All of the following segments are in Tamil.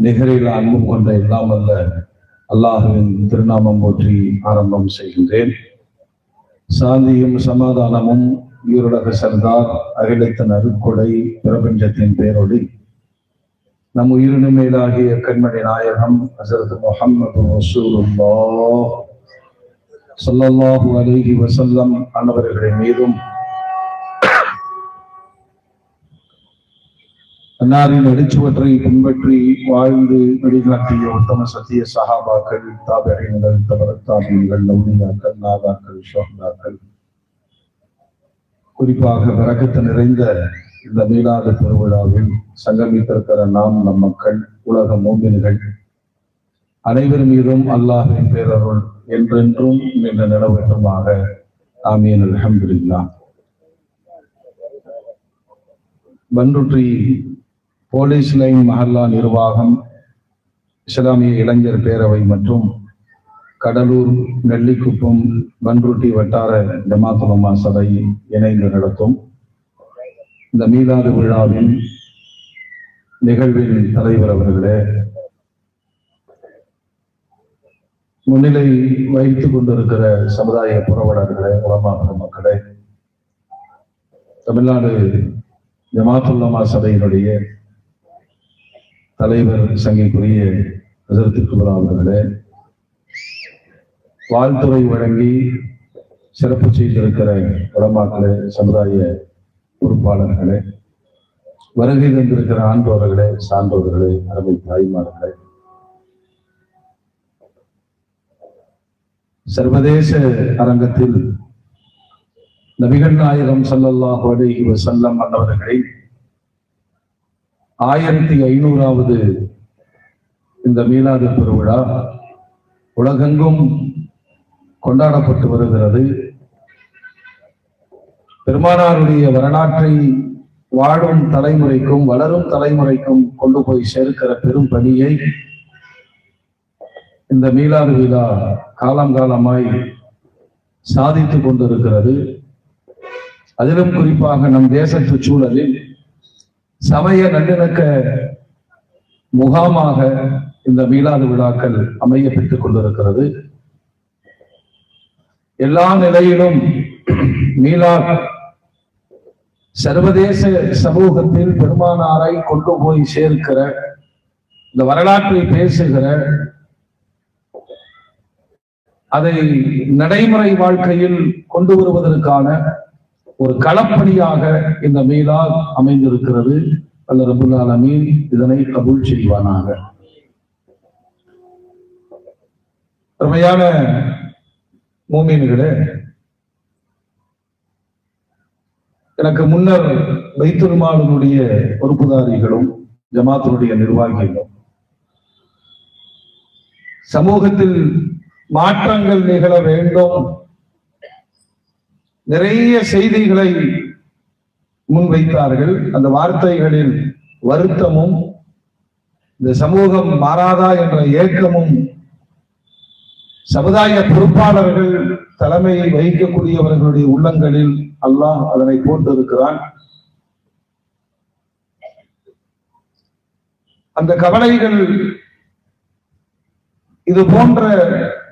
நிகரில் அன்பு கொண்ட எல்லாம் அல்ல அல்லாஹுவின் திருநாமம் போற்றி ஆரம்பம் செய்கின்றேன். சாந்தியும் சமாதானமும் ஈருலக சர்தார் அகிலத்தின் அருட்கொடை பிரபஞ்சத்தின் பேரொளி நம் உயிரினு மேலாகிய கண்மணி நாயகம் ஹஸரத் முஹம்மது ரசூலுல்லாஹ் ஸல்லல்லாஹு அலைஹி வஸல்லம் அன்னவர்களின் மீதும் அன்னாரின் அடிச்சுவற்றை பின்பற்றி வாழ்ந்து வழிகாட்டிய உத்தம சத்திய சஹாபாக்கள், தாபிஈன்கள், தபரத்தாபீன்கள், லௌலியாக்கள், நாதாக்கள், ஷுஹதாக்கள், குறிப்பாக பரக்கத்து நிறைந்த இந்த மீலாது பெருவிழாவில் சங்கமித்திருக்கிற நாம், நம் மக்கள், உலக மோமின்கள் அனைவர் மீதும் அல்லாஹ்வின் பேரருள் என்றென்றும் நின்ற நிலவட்டுமாக. ஆமீன். அல்ஹம்துலில்லாஹ். பண்ருட்டி போலீஸ் லைன் மஹல்லா நிர்வாகம், இஸ்லாமிய இளைஞர் பேரவை மற்றும் கடலூர், நெல்லிக்குப்பம், பண்ருட்டி வட்டார ஜமாத் உலமா சபை இணைந்து நடத்தும் இந்த மீலாது விழாவின் நிகழ்வின் தலைவர் அவர்களே, முன்னிலை வகித்துக் கொண்டிருக்கிற சமுதாய புரவலர்களே, உலமா பெருமக்களே, தமிழ்நாடு ஜமாத் உலமா சபையினுடைய தலைவர் சங்கைக்குரிய ஹஸரத் குப்ரா அவர்களே, வாழ்த்துறை வழங்கி சிறப்பு செய்திருக்கிற உலமாக்களே, சமுதாய பொறுப்பாளர்களே, வருகை தந்திருக்கிற ஆண்டோர்களே, சான்றோர்களே, அருமை தாய்மார்களே, சர்வதேச அரங்கத்தில் நபிகள் நாயகம் ஸல்லல்லாஹு அலைஹி வஸல்லம் அன்னவர்களை 1500வது இந்த மீலாது பெருவிழா உலகெங்கும் கொண்டாடப்பட்டு வருகிறது. பெருமானாருடைய வரலாற்றை வாழும் தலைமுறைக்கும் வளரும் தலைமுறைக்கும் கொண்டு போய் சேர்க்கிற பெரும் பணியை இந்த மீலாது விழா காலங்காலமாய் சாதித்துக் கொண்டிருக்கிறது. அதிலும் குறிப்பாக நம் தேசத்து சூழலில் சமய நல்லிணக்க முகாமாக இந்த மீலாது விழாக்கள் அமைய பெற்றுக் கொண்டிருக்கிறது. எல்லா நிலையிலும் மீலாத் சர்வதேச சமூகத்தில் பெருமானாரை கொண்டு போய் சேர்க்கிற, இந்த வரலாற்றை பேசுகிற, அதை நடைமுறை வாழ்க்கையில் கொண்டு வருவதற்கான ஒரு களப்பணியாக இந்த மீலாத் அமைந்திருக்கிறது. அல்லாஹ் ரப்பல் ஆலமீன் இதனை கபூல் செய்வானாக. அருமையான மூமின்களே, எனக்கு முன்னர் பைத்துல் மாலினுடைய பொறுப்புதாரிகளும் ஜமாத்தினுடைய நிர்வாகிகளும் சமூகத்தில் மாற்றங்கள் நிகழ வேண்டும், நிறைய செய்திகளை முன்வைத்தார்கள். அந்த வார்த்தைகளில் வருத்தமும் இந்த சமூகம் மாறாதா என்ற ஏக்கமும் சமுதாய பொறுப்பாளர்கள் தலைமையை வகிக்கக்கூடியவர்களுடைய உள்ளங்களில் அல்லாஹ் அதனை போட்டிருக்கிறான். அந்த கவலைகள் இது போன்ற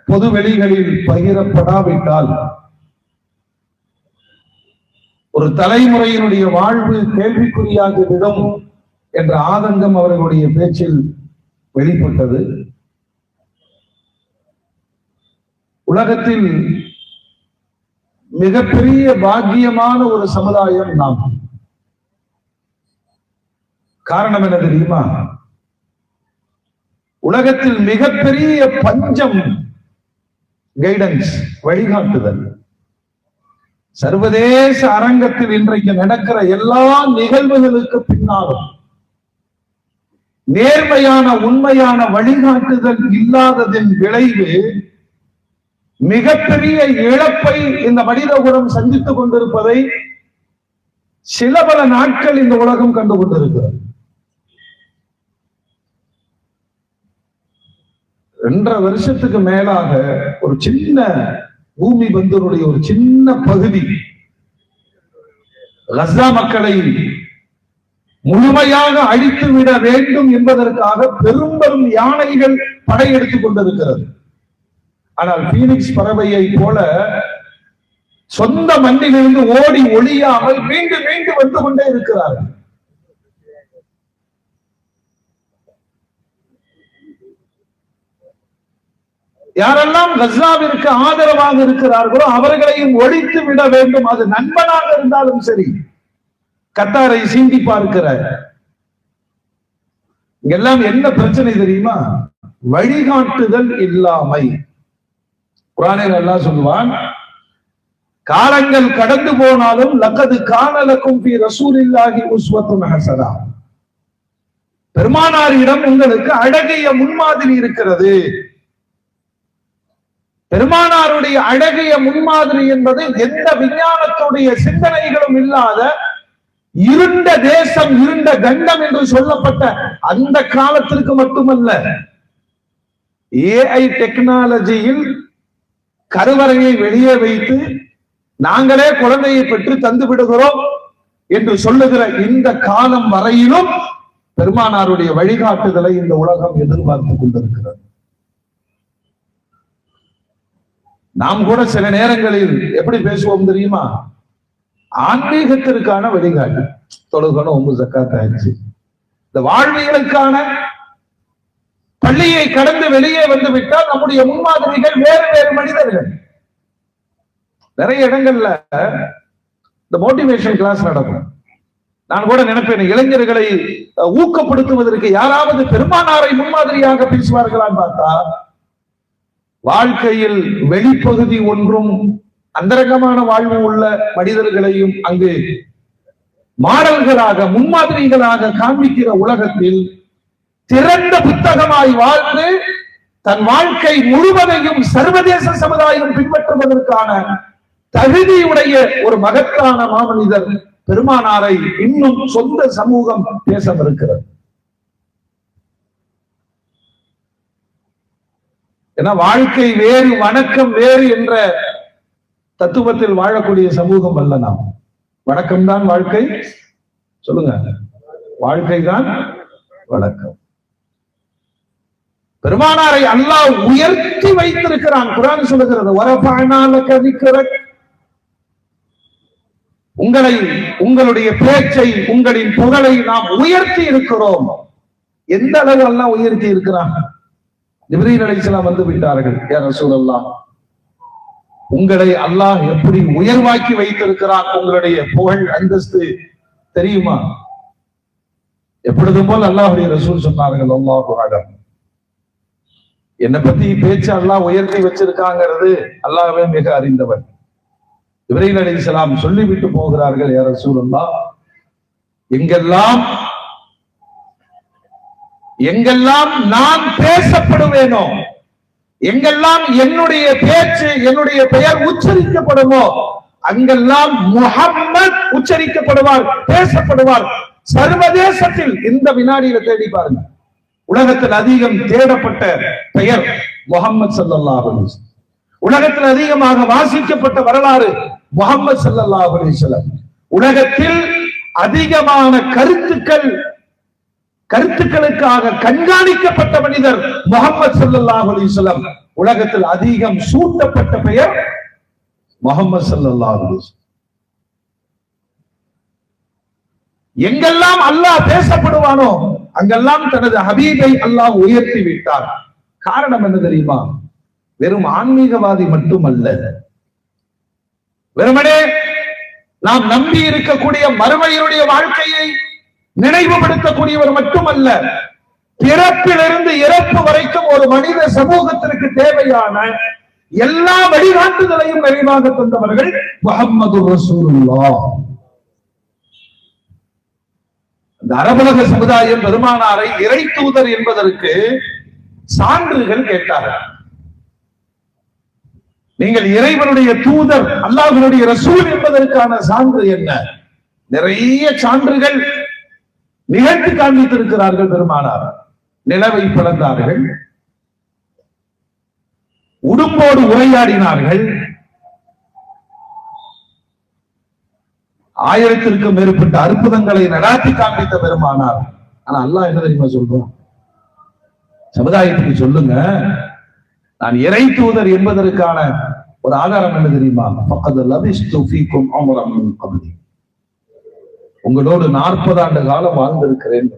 பொது வெளிகளில் பகிரப்படாவிட்டால் ஒரு தலைமுறையினுடைய வாழ்வு கேள்விக்குறியாகிவிடும் என்ற ஆதங்கம் அவர்களுடைய பேச்சில் வெளிப்பட்டது. உலகத்தில் மிகப்பெரிய பாக்கியமான ஒரு சமுதாயம் நாம். காரணம் என்ன தெரியுமா? உலகத்தில் மிகப்பெரிய பஞ்சம் கைடன்ஸ், வழிகாட்டுதல். சர்வதேச அரங்கத்தில் இன்றைக்கு நடக்கிற எல்லா நிகழ்வுகளுக்கு பின்னாலும் நேர்மையான உண்மையான வழிகாட்டுதல் இல்லாததின் விளைவு மிகப்பெரிய இழப்பை இந்த மனித குலம் சந்தித்துக் கொண்டிருப்பதை சில பல நாட்கள் இந்த உலகம் கண்டு கொண்டிருக்கிறது. 2.5 வருஷத்துக்கு மேலாக ஒரு சின்ன பூமி பந்தருடைய ஒரு சின்ன பகுதி கஸா மக்களை முழுமையாக அழித்து விட வேண்டும் என்பதற்காக பெரும் பெரும் யானைகள் படையெடுத்துக் கொண்டிருக்கிறது. ஆனால் பீனிக்ஸ் பறவையை போல சொந்த மண்ணிலிருந்து ஓடி ஒளியாமல் மீண்டும் மீண்டும் வந்து கொண்டே இருக்கிறார்கள். யாரெல்லாம் கஸ்ஸாவிற்கு ஆதரவாக இருக்கிறார்களோ அவர்களையும் ஒழித்து விட வேண்டும். அது நண்பனாக இருந்தாலும் சரி. கத்தாரை சீண்டி பார்க்கிற இங்கெல்லாம் என்ன பிரச்சனை தெரியுமா? வழிகாட்டுதல் இல்லாமை. குர்ஆனில் அல்லாஹ் சொல்வான், காலங்கள் கடந்து போனாலும் லக்கது கான லக்கும் ஃபீ ரசூலில்லாஹி உஸ்வத்துன் ஹஸனா, பெருமானாரிடம் உங்களுக்கு அழகிய முன்மாதிரி இருக்கிறது. பெருமானாருடைய அழகிய முன்மாதிரி என்பது எந்த விஞ்ஞானத்துடைய சிந்தனைகளும் இல்லாத இருண்ட தேசம், இருண்ட கண்டம் என்று சொல்லப்பட்ட அந்த காலத்திற்கு மட்டுமல்ல, ஏஐ டெக்னாலஜியில் கருவறையை வெளியே வைத்து நாங்களே குழந்தையை பெற்று தந்து விடுகிறோம் என்று சொல்லுகிற இந்த காலம் வரையிலும் பெருமானாருடைய வழிகாட்டுதலை இந்த உலகம் எதிர்பார்த்துக் கொண்டிருக்கிறது. நாம் கூட சில நேரங்களில் எப்படி பேசுவோம் தெரியுமா? ஆன்மீகத்திற்கான வழிகாட்டு, தொழுகணும், 9 ஜக்காத் ஆயிடுச்சு. இந்த வாழ்வியலுக்கான பள்ளியை கடந்து வெளியே வந்து விட்டால் நம்முடைய முன்மாதிரிகள் வேறு வேறு மனிதர்கள். நிறைய இடங்கள்ல இந்த மோட்டிவேஷன் கிளாஸ் நடக்கும். நான் கூட நினைப்பேன், இளைஞர்களை ஊக்கப்படுத்துவதற்கு யாராவது பெருமானாரை முன்மாதிரியாக பேசுவார்களான்னு பார்த்தா, வாழ்க்கையில் வெளிப்பகுதி ஒன்றும் அந்தரங்கமான வாழ்வு உள்ள மனிதர்களையும் அங்கு மாடல்களாக முன்மாதிரிகளாக காண்பிக்கிற உலகத்தில் திறந்த புத்தகமாய் வாழ்ந்து தன் வாழ்க்கை முழுவதையும் சர்வதேச சமுதாயம் பின்பற்றுவதற்கான தகுதியுடைய ஒரு மகத்தான மாமனிதர் பெருமானாரை இன்னும் சொந்த சமூகம் பேசவிருக்கிறது. ஏன்னா வாழ்க்கை வேறு, வணக்கம் வேறு என்ற தத்துவத்தில் வாழக்கூடிய சமூகம் அல்ல நாம். வணக்கம்தான் வாழ்க்கை, சொல்லுங்க, வாழ்க்கை தான் வணக்கம். பெருமானாரை அல்லாஹ் உயர்த்தி வைத்திருக்கிறான். குர்ஆன் சொல்லுகிறது, வரஃபஅனா லக திக்ரக், உங்களுடைய பேச்சை, உங்களின் புகழை நாம் உயர்த்தி இருக்கிறோம். எந்த அளவு அல்லாஹ் உயர்த்தி இருக்கிறான்? ஜிப்ரீல் அலைஹிஸ்ஸலாம் வந்து விட்டார்கள், யா ரசூலல்லாஹ், உங்களை அல்லாஹ் எப்படி உயர்வாக்கி வைத்திருக்கிறான், உங்களுடைய புகழ் அந்தஸ்து தெரியுமா? எப்பொழுதும் போல் அல்லாஹ்வுடைய ரசூல் சொன்னார்கள், அல்லாஹு அலம், என்னை பத்தி பேச்சு அல்லாஹ் உயர்த்தி வச்சிருக்காங்கிறது அல்லாஹ்வே மிக அறிந்தவன். ஜிப்ரீல் அலைஹிஸ்ஸலாம் சொல்லிவிட்டு போகிறார்கள், யா ரசூலல்லாஹ், எங்கெல்லாம் நான் பேசப்படுவேனோ, எங்கெல்லாம் என்னுடைய பேச்சு, என்னுடைய பெயர் உச்சரிக்கப்படுமோ, அங்கெல்லாம் முஹம்மத் உச்சரிக்கப்படுவார், பேசப்படுவார். சர்வதேசத்தில் இந்த வினாடியில தேடி பாருங்க, உலகத்தில் அதிகம் தேடப்பட்ட பெயர் முஹம்மது ஸல்லல்லாஹு அலைஹி வஸல்லம். உலகத்தில் அதிகமாக வாசிக்கப்பட்ட வரலாறு முஹம்மது ஸல்லல்லாஹு அலைஹி வஸல்லம். உலகத்தில் அதிகமான கருத்துக்களுக்காக கண்காணிக்கப்பட்ட மனிதர் முஹம்மது ஸல்லல்லாஹு அலைஹி வஸல்லம். உலகத்தில் அதிகம் சூட்டப்பட்ட பெயர் முஹம்மது ஸல்லல்லாஹு அலைஹி வஸல்லம். எங்கெல்லாம் அல்லாஹ் பேசப்படுவானோ அங்கெல்லாம் தனது ஹபீபை அல்லாஹ் உயர்த்தி விட்டார். காரணம் என்ன தெரியுமா? வெறும் ஆன்மீகவாதி மட்டுமல்ல, வெறுமனே நாம் நம்பி இருக்கக்கூடிய மறுமையினுடைய வாழ்க்கையை நினைவுபடுத்தக்கூடியவர் மட்டுமல்ல, பிறப்பிலிருந்து இறப்பு வரைக்கும் ஒரு மனித சமூகத்திற்கு தேவையான எல்லா வழிகாட்டுதலையும் நிறைவாக தந்தவர்கள் முஹம்மது ரசூலுல்லாஹ். இந்த அரபுலக சமுதாயம் பெருமானாரை இறை தூதர் என்பதற்கு சான்றுகள் கேட்டார்கள். நீங்கள் இறைவனுடைய தூதர், அல்லாஹ்வுடைய ரசூல் என்பதற்கான சான்று என்ன? நிறைய சான்றுகள் நிகழ்த்தி காண்பித்திருக்கிறார்கள் பெருமானார். நிலவை பிளந்தார்கள், உடும்போடு உரையாடினார்கள், 1000த்திற்கும் மேற்பட்ட அற்புதங்களை நடாத்தி காண்பித்த பெருமானார். ஆனா அல்லாஹ் என்ன தெரியுமா சொல்றான்? சமுதாயத்துக்கு சொல்லுங்க, நான் இறை தூதர் என்பதற்கான ஒரு ஆதாரம் என்ன தெரியுமா? ஃபக்கத் லபிஸ்து ஃபீக்கும் உம்ரன் மின் கப்லி, உங்களோடு 40 ஆண்டு காலம் வாழ்ந்திருக்கிறேன்.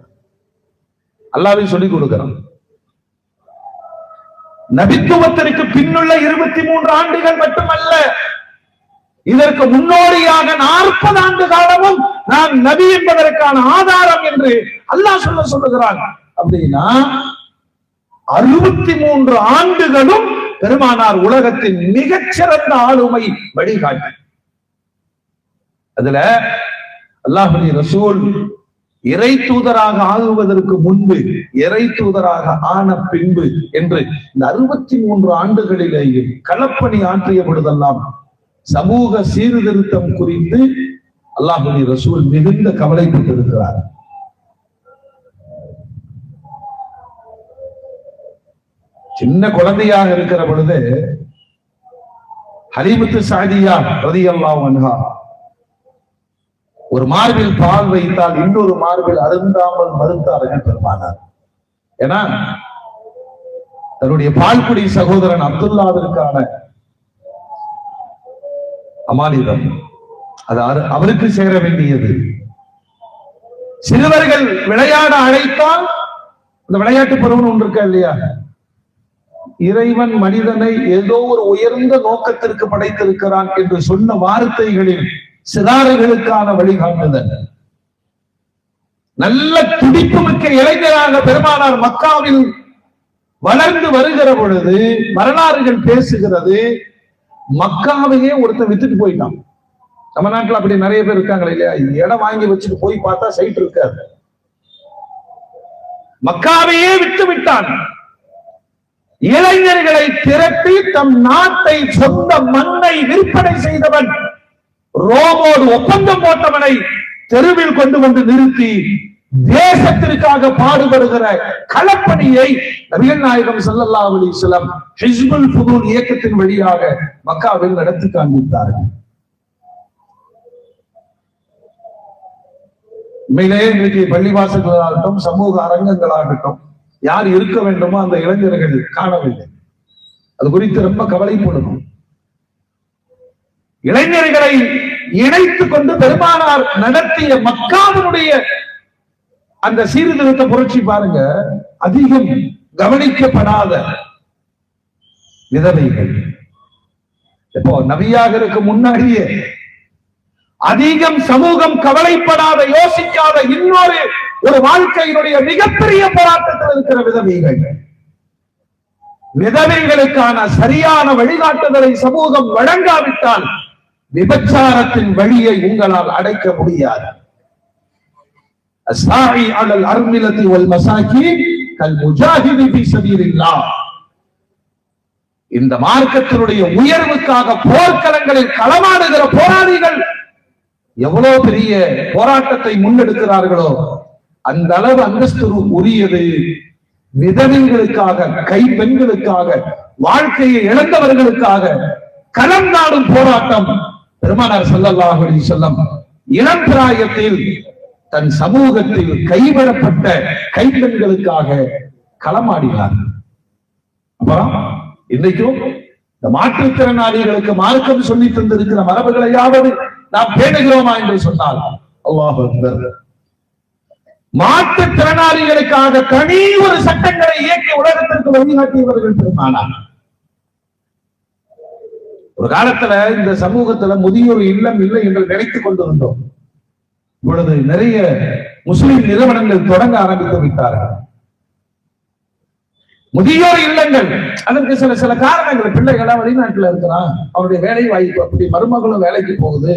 அல்லாஹ்வே சொல்லிக் கொடுக்கிறான். நபித்துவத்திற்கு பின்னுள்ள 23 ஆண்டுகள் மட்டுமல்ல, இதற்கு முன்னோடியாக 40 ஆண்டு காலமும் நான் நபி என்பதற்கான ஆதாரம் என்று அல்லாஹ் சொல்லுகிறான். அப்படின்னா 63 ஆண்டுகளும் பெருமானார் உலகத்தின் மிகச்சிறந்த ஆளுமை வழிகாட்டி. அதுல அல்லாஹ்வுடைய ரசூல் இறை தூதராக ஆகுவதற்கு முன்பு, இறை தூதராக ஆன பின்பு என்று இந்த 63 ஆண்டுகளிலேயும் களப்பணி ஆற்றிய பொழுதெல்லாம் சமூக சீர்திருத்தம் குறித்து அல்லாஹ்வுடைய ரசூல் மிகுந்த கவலைப்பட்டிருக்கிறார். சின்ன குழந்தையாக இருக்கிற பொழுது ஹலீமத்து சாதியா ரலியல்லாஹு அன்ஹா ஒரு மார்பில் பால் வைத்தால் இன்னொரு மார்பில் அருந்தாமல் மறுத்தார்கள் பெருமானார். ஏன்னா தன்னுடைய பால்குடி சகோதரன் அப்துல்லாவிற்கான அமானிதம், அது அவருக்கு சேர வேண்டியது. சிறுவர்கள் விளையாட அழைத்தால் இந்த விளையாட்டு பருவம் ஒன்று இருக்கா இல்லையா? இறைவன் மனிதனை ஏதோ ஒரு உயர்ந்த நோக்கத்திற்கு படைத்திருக்கிறான் என்று சொன்ன வார்த்தைகளில் சிறார்களுக்கான வழிகாட்டுதல். நல்ல துடிப்பு மிக்க இளைஞராக பெருமானார் மக்காவில் வளர்ந்து வருகிற பொழுது வரலாறுகள் பேசுகிறது, மக்காவையே ஒருத்தன் வித்துட்டு போயிட்டான். நம்ம நாட்டுல அப்படி நிறைய பேர் இருக்காங்களே இல்லையா? இடம் வாங்கி வச்சுட்டு போய் பார்த்தா சைட் இருக்காது. மக்காவையே விட்டு விட்டான். இளைஞர்களை திரட்டி தம் நாட்டை, சொந்த மண்ணை விற்பனை செய்தவன், ரோமோடு ஒப்பந்தம் போட்டவனை தெருவில் கொண்டு வந்து நிறுத்தி தேசத்திற்காக பாடுபடுகிற களப்பணியை நபிகள் நாயகம் ஸல்லல்லாஹு அலைஹி வஸல்லம் ஹிஸ்புல் ஃபுதூல் இயக்கத்தின் வழியாக மக்காவில் நடத்தி காண்பித்தார்கள். உண்மையிலேயே இன்னைக்கு பள்ளிவாசல்களாகட்டும், சமூக அரங்கங்களாகட்டும், யார் இருக்க வேண்டுமோ அந்த இளைஞர்கள் காணவில்லை. அது குறித்து ரொம்ப கவலைப்படணும். இளைஞர்களை இணைத்துக் கொண்டு பெருமானார் நடத்திய மக்காவினுடைய அந்த சீர்திருத்த புரட்சி பாருங்க. அதிகம் கவனிக்கப்படாத விதவைகள், இப்போ நபியாக முன்னாடியே அதிகம் சமூகம் கவலைப்படாத, யோசிக்காத இன்னொரு ஒரு வாழ்க்கையினுடைய மிகப்பெரிய போராட்டத்தில் இருக்கிற விதவைகள். விதவைகளுக்கான சரியான வழிகாட்டுதலை சமூகம் வழங்காவிட்டால் விபச்சாரத்தின் வழியை உங்களால் அடைக்க முடியாது. அஸ்ஸாஇ அலல் அர்மிலதி வல் மசாகீன் கல் முஜாஹிதி ஃபீ ஸபீலில்லாஹ். இந்த மார்க்கத்தினுடைய உயர்வுக்காக போர்க்களங்களில் களமாடுகிற போராளிகள் எவ்வளவு பெரிய போராட்டத்தை முன்னெடுக்கிறார்களோ அந்த அளவு அந்தஸ்து உரியது விதவைகளுக்காக, கைப்பெண்களுக்காக, வாழ்க்கையை இழந்தவர்களுக்காக களம் நாடும் போராட்டம். பெருமானார் ஸல்லல்லாஹு அலைஹி வஸல்லம் இளம் பிராயத்தில் தன் சமூகத்தில் கைவிடப்பட்ட கைப்பெண்களுக்காக களமாடினார். அப்புறம் இன்றைக்கும் இந்த மாற்றுத்திறனாளிகளுக்கு மார்க்கம் சொல்லி தந்திருக்கிற மரபுகளையாவது நாம் பேணுகிறோமா என்று சொன்னால் அல்லாஹ் அக்பர். மாற்றுத்திறனாளிகளுக்காக தனி ஒரு சட்டங்களை இயக்கி உலகத்திற்கு வழிகாட்டியவர்கள் பெருமானார். ஒரு காலத்துல இந்த சமூகத்துல முதியோர் இல்லம் இல்லை என்று நினைத்துக் கொண்டிருந்தோம். இப்பொழுது நிறைய முஸ்லிம் நிறுவனங்கள் தொடங்க ஆரம்பித்து விட்டார்கள் முதியோர் இல்லங்கள். அதற்கு சில காரணங்கள். பிள்ளைகளா வெளிநாட்டுல இருக்கிறான், அவருடைய வேலை வாய்ப்பு அப்படி, மருமகளும் வேலைக்கு போகுது,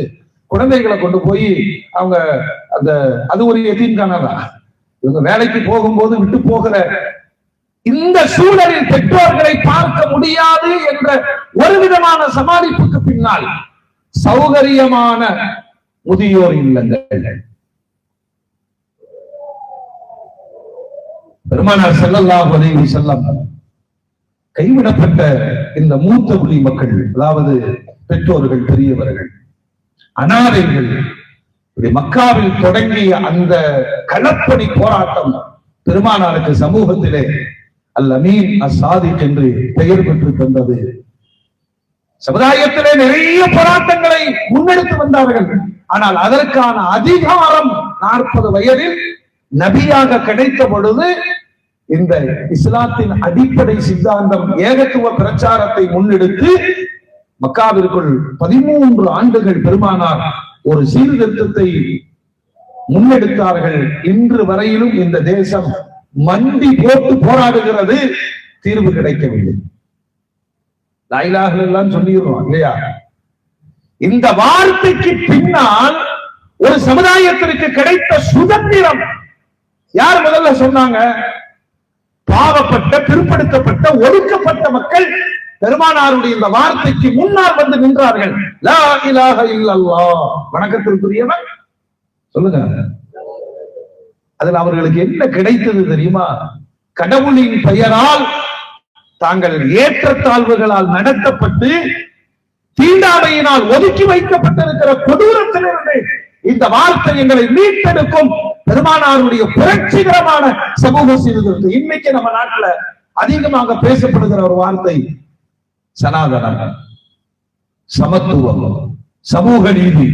குழந்தைகளை கொண்டு போய் அவங்க அந்த அது ஒரு எதீம்கானதான். இவங்க வேலைக்கு போகும்போது விட்டு போகிற இந்த சூழலில் பெற்றோர்களை பார்க்க முடியாது என்ற ஒரு விதமான சமாளிப்புக்கு பின்னால் சௌகரியமான முதியோர் இல்லங்கள். பெருமானார் ஸல்லல்லாஹு அலைஹி வஸல்லம் கைவிடப்பட்ட இந்த மூத்த குடி மக்கள், அதாவது பெற்றோர்கள், பெரியவர்கள், அனாதைகள், மக்காவில் தொடங்கிய அந்த களப்பணி போராட்டம் பெருமானாருக்கு சமூகத்திலே அல் அமீன் அஸ்-சாதிக் என்று பெயர் பெற்று தந்தது. சமுதாயத்திலே நிறைய போராட்டங்களை முன்னெடுத்து வந்தார்கள். ஆனால் அதற்கான அதிகாரம் 40 வயதில் நபியாக கிடைத்த பொழுது இந்த இஸ்லாத்தின் அடிப்படை சித்தாந்தம் ஏகத்துவ பிரச்சாரத்தை முன்னெடுத்து மக்காவிற்குள் 13 ஆண்டுகள் பெருமானார் ஒரு சீர்திருத்தத்தை முன்னெடுத்தார்கள். இன்று வரையிலும் இந்த தேசம் மண்டி போட்டு போராடுகிறது, தீர்வு கிடைக்கவில்லை. லா இலாஹ இல்லல்லாஹ் சொல்லிடுறோம் இல்லையா? இந்த வார்த்தைக்கு பின்னால் ஒரு சமுதாயத்திற்கு கிடைத்த சுதந்திரம் யார் முதல்ல சொன்னாங்க? பாவப்பட்ட, பிற்படுத்தப்பட்ட, ஒடுக்கப்பட்ட மக்கள் பெருமானாருடைய இந்த வார்த்தைக்கு முன்னால் வந்து நின்றார்கள். லா இலாஹ இல்லல்லாஹ், வணக்கத்திற்குரியவன் சொல்லுங்க. அதில் அவர்களுக்கு என்ன கிடைத்தது தெரியுமா? கடவுளின் பெயரால் தாங்கள் ஏற்றத்தாழ்வுகளால் நடத்தப்பட்டு தீண்டாமையினால் ஒதுக்கி வைக்கப்பட்டிருக்கிற கொடூரத்திலிருந்து இந்த வார்த்தை எங்களை மீட்டெடுக்கும். பெருமானாருடைய புரட்சிகரமான சமூக சீர்திருத்தம். இன்னைக்கு நம்ம நாட்டுல அதிகமாக பேசப்படுகிற ஒரு வார்த்தை சனாதனம், சமத்துவம், சமூக நீதி.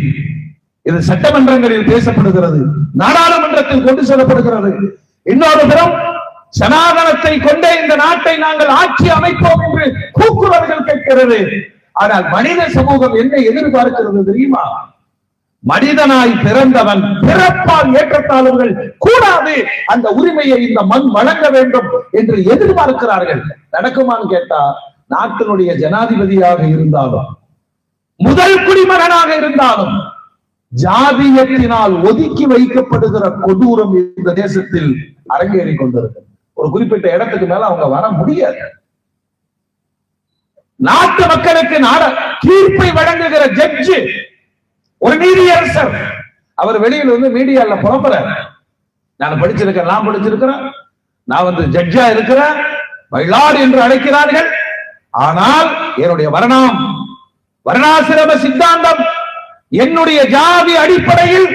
இது சட்டமன்றங்களில் பேசப்படுகிறது, நாடாளுமன்றத்தில் கொண்டு செல்லப்படுகிறது. இன்னொரு புறம் சனாதனத்தை கொண்டே இந்த நாட்டை நாங்கள் ஆட்சி அமைப்போம் என்று கூக்குரல்கள் கேட்கிறது. ஆனால் மனித சமூகம் என்ன எதிர்பார்க்கிறது தெரியுமா? மனிதனாய் பிறந்தவன் பிறப்பால் ஏற்றத்தாழ்வுகள் கூடாது, அந்த உரிமையை இந்த மண் வழங்க வேண்டும் என்று எதிர்பார்க்கிறார்கள். நடக்குமான்னு கேட்டா, நாட்டினுடைய ஜனாதிபதியாக இருந்தாலும் முதல் குடிமகனாக இருந்தாலும் ஜாதியத்தினால் ஒதுக்கி வைக்கப்படுகிற கொடூரம் இந்த தேசத்தில் அரங்கேறி கொண்டிருக்கிறது. ஒரு குறிப்பிட்ட இடத்துக்கு மேல அவங்க வர முடியாது. நாட்டு மக்களுக்கு தீர்ப்பை வழங்குகிற ஜட்ஜு, ஒரு நீதியரசர், அவர் வெளியில வந்து மீடியால புறப்பட, நான் படிச்சிருக்கேன், நான் படிச்சிருக்கிறேன், நான் ஜட்ஜா இருக்கிறேன், மயிலாடு என்று அழைக்கிறார்கள். ஆனால் என்னுடைய வர்ணாசிரம சித்தாந்தம், என்னுடைய ஜாதி அடிப்படையில்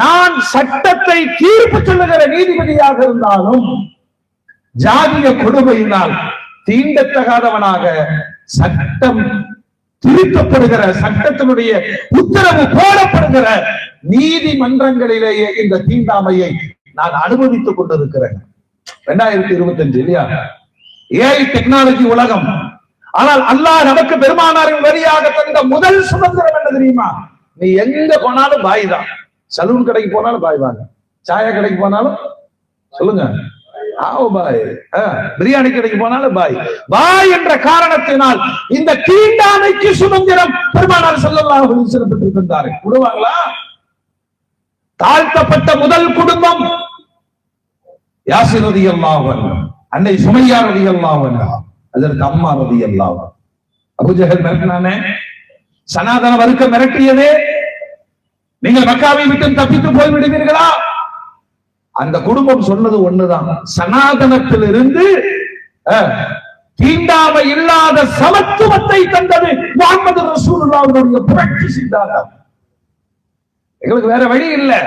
நான் சட்டத்தை தீர்ப்பு சொல்லுகிற நீதிபதியாக இருந்தாலும் ஜாதிய கொடுமையினால் தீண்டத்தகாதவனாக சட்டம் திருத்தப்படுகிற, சட்டத்தினுடைய உத்தரவு போடப்படுகிற நீதிமன்றங்களிலேயே இந்த தீண்டாமையை நான் அனுபவித்துக் கொண்டிருக்கிறேன். 2025 இல்லையா? ஏஐ டெக்னாலஜி உலகம். ஆனால் அல்லாஹ் நமக்கு பெருமானாரின் வழியாக தந்த முதல் சுதந்திரம் என்ன தெரியுமா? நீ எங்க போனாலும் பாய் தான். சலூன் கடைக்கு போனாலும் பாய் வாங்க, சாயா கடைக்கு போனாலும் சொல்லுங்க பாய், பிரியாணி கடைக்கு போனாலும் பாய். பாய் என்ற காரணத்தினால் இந்த தீண்டாமைக்கு சுதந்திரம் பெருமானார் ஸல்லல்லாஹு அலைஹி வஸல்லம் பெற்று தந்தார்கள். விடுவாங்களா? தாழ்த்தப்பட்ட முதல் குடும்பம் யாசிர் ரலியல்லாஹு அன்ஹு, அன்னை சுமையா ரலியல்லாஹு அன்ஹா, அதற்கு அம்மா ரலியல்லாஹு அன்ஹா. அபூஜஹல் மிரட்டினானே, சனாதன வர்க்கம் மிரட்டியதே, நீங்கள் மக்காவை விட்டு தப்பித்து போய் விடுவீர்களா? அந்த குடும்பம் சொன்னது ஒண்ணுதான், சனாதனத்திலிருந்து தீண்டாமை இல்லாத சமத்துவத்தை தந்தது முஹம்மது ரசூலுல்லாஹ்வுடைய புரட்சி சித்தாந்தம். எங்களுக்கு வேற வழி இல்லை,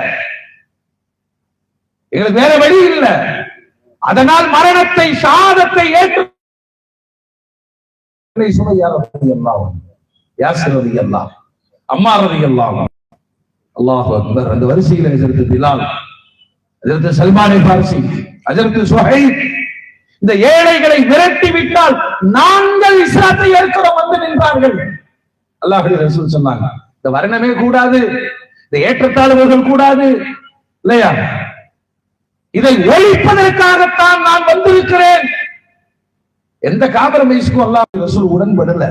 எங்களுக்கு வேற வழி இல்லை. அதனால் மரணத்தை, ஷஹாதத்தை ஏற்று அம்மா ரலியல்லாஹு அன்ஹா, அல்லாஹு அக்பர். அந்த வரிசையில் ஹஜ்ரத் பிலால், ஹஜ்ரத் சல்மான் ஃபாரிசி, ஹஜ்ரத் சுஹைப், இந்த ஏழைகளை விரட்டி விட்டால் நாங்கள் இஸ்லாத்தை ஏற்கிறோம் வந்து நின்றார்கள். அல்லாஹ்வுடைய ரசூல் சொன்னாங்க, இந்த வர்ணமே கூடாது, இந்த ஏற்றத்தாழ்வுகள் கூடாது இல்லையா? இதை ஒழிப்பதற்காகத்தான் நான் வந்திருக்கிறேன். எந்த காம்ப்ரமைஸ்க்கும் அல்லாஹ்வுடைய ரசூல் உடன்படல.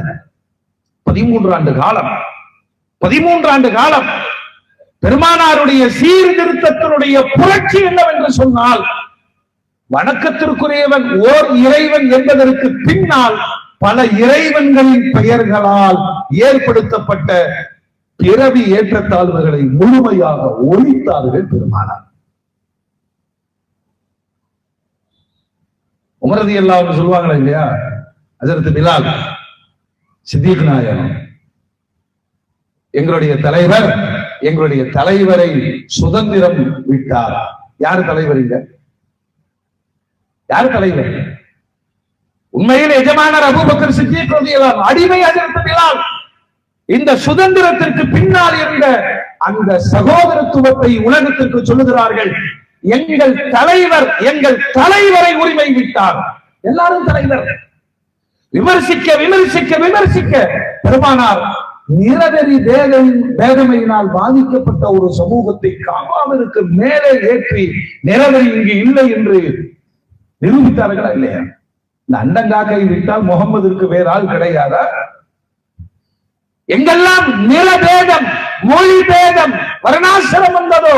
13 ஆண்டு காலம், 13 ஆண்டு காலம் பெருமானாருடைய சீர்திருத்தத்தினுடைய புரட்சி என்னவென்று சொன்னால், வணக்கத்திற்குரியவன் ஓர் இறைவன் என்பதற்கு பின்னால் பல இறைவன்களின் பெயர்களால் ஏற்படுத்தப்பட்ட பிறவி ஏற்றத்தாழ்வுகளை முழுமையாக ஒழித்தார்கள் பெருமானார். உமர் ரலியல்லாஹு அன்ஹு சொல்லுவாங்களா இல்லையா? ஹஜ்ரத் பிலால், சித்திக் நாயகம், எங்களுடைய தலைவர் எங்களுடைய தலைவரை சுதந்திரம் விட்டார். யாரு தலைவர்? இங்க யாரு தலைவர்? உண்மையில் எஜமானர் அபூபக்கர் சித்திக் ரலியல்லாஹு அடிமை ஹஜ்ரத் பிலால். இந்த சுதந்திரத்திற்கு பின்னால் இருந்த அந்த சகோதரத்துவத்தை உலகத்திற்கு சொல்லுகிறார்கள். எங்கள் தலைவர் எங்கள் தலைவரை உரிமை விட்டார். எல்லாரும் தலைவர். விமர்சிக்க விமர்சிக்க விமர்சிக்க பெருமானார் நிறவெறி வேதமையினால் பாதிக்கப்பட்ட ஒரு சமூகத்தை காபாவிற்கு மேலே ஏற்றி நிறவெறி இங்கு இல்லை என்று நிரூபித்தார்களா இல்லையா? இந்த அண்டங்காக்கை விட்டால் முகம்மதுக்கு வேற ஆள் கிடையாதா? எங்கெல்லாம் நிலபேதம் மொழி பேதம் வர்ணாசிரம் வந்ததோ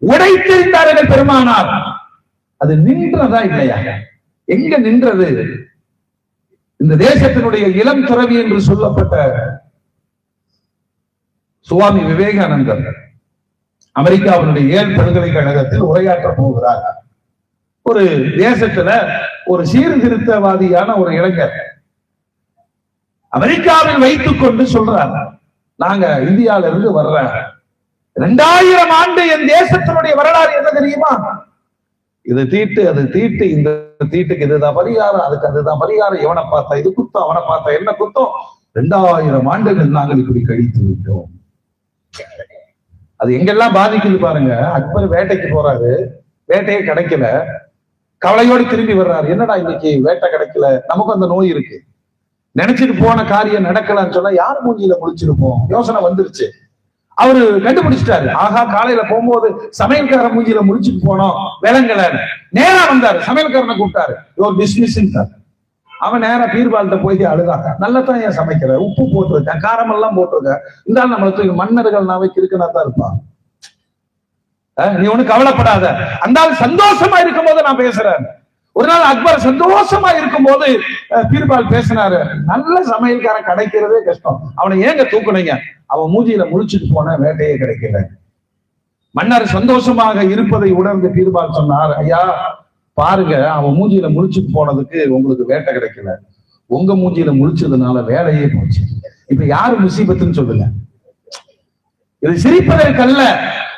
உடைத்திருந்தார்கள் பெருமானார். அது நின்றதா இல்லையா? எங்க நின்றது? இந்த தேசத்தினுடைய இளம் துறவி என்று சொல்லப்பட்ட சுவாமி விவேகானந்தர் அமெரிக்காவினுடைய ஏல் பல்கலைக்கழகத்தில் உரையாற்ற போகிறார். ஒரு தேசத்துல ஒரு சீர்திருத்தவாதியான ஒரு இளைஞர் அமெரிக்காவில் வைத்துக் கொண்டு சொல்றார், நாங்க இந்தியாவில இருந்து வர்ற 2000 ஆண்டு என் தேசத்தினுடைய வரலாறு என்ன தெரியுமா? இது தீட்டு அது தீட்டு, இந்த தீட்டுக்கு இதுதான் பரிகாரம், அதுக்கு அதுதான் பரிகாரம், இவனை பார்த்தா இது குத்தம், அவனை பார்த்தா என்ன குத்தம், 2000 ஆண்டுகள் நாங்கள் இப்படி கழித்து விட்டோம். அது எங்கெல்லாம் பாதிக்குது பாருங்க. அக்பர் வேட்டைக்கு போறாரு, வேட்டையே கிடைக்கல, கவலையோடு திரும்பி வர்றாரு. என்னடா இன்னைக்கு வேட்டை கிடைக்கல, நமக்கு அந்த நோய் இருக்கு, நினைச்சிட்டு போன காரியம் நடக்கலன்னு சொன்னா யார் மூஞ்சியில முடிச்சிருப்போம்? யோசனை வந்துருச்சு. அவரு கண்டுபிடிச்சிட்டாரு, ஆகா காலையில போகும்போது சமையல்கார மூஞ்சியில முடிச்சுட்டு போனோம் விலங்கல. நேரா வந்தாரு, சமையல்காரனை கூப்பிட்டாரு, யோர் டிஸ்மிஸ்ஸிங் சார். அவன் நேரா பீர்பால்கிட்ட போய் அழுதாங்க, நல்லதான் ஏன் சமைக்கிற, உப்பு போட்டிருக்கேன், காரம் எல்லாம் போட்டிருக்கேன், இருந்தாலும் நம்மளுக்கு மன்னர்கள் நாவே கிறுக்கனா தான் இருப்பான், நீ ஒண்ணு கவலைப்படாத. அந்த சந்தோஷமா இருக்கும் போது நான் பேசுறேன். ஒரு நாள் அக்பர் சந்தோஷமா இருக்கும் போது பீர்பால் பேசினாரு, நல்ல சமையல்காரன் கிடைக்கிறதே கஷ்டம், அவனை ஏங்க தூக்குனீங்க, அவன் மூஞ்சியில முழிச்சுட்டு போன வேட்டையே கிடைக்கல. மன்னர் சந்தோஷமாக இருப்பதை உணர்ந்து பீர்பால் சொன்னார், ஐயா பாருங்க, அவன் மூஞ்சியில முழிச்சுட்டு போனதுக்கு உங்களுக்கு வேட்டை கிடைக்கல, உங்க மூஞ்சியில முழிச்சதுனால வேலையே போச்சு. இப்ப யாரு முசீபத்துன்னு சொல்லுங்க? இது சிரிப்பதற்கல்ல.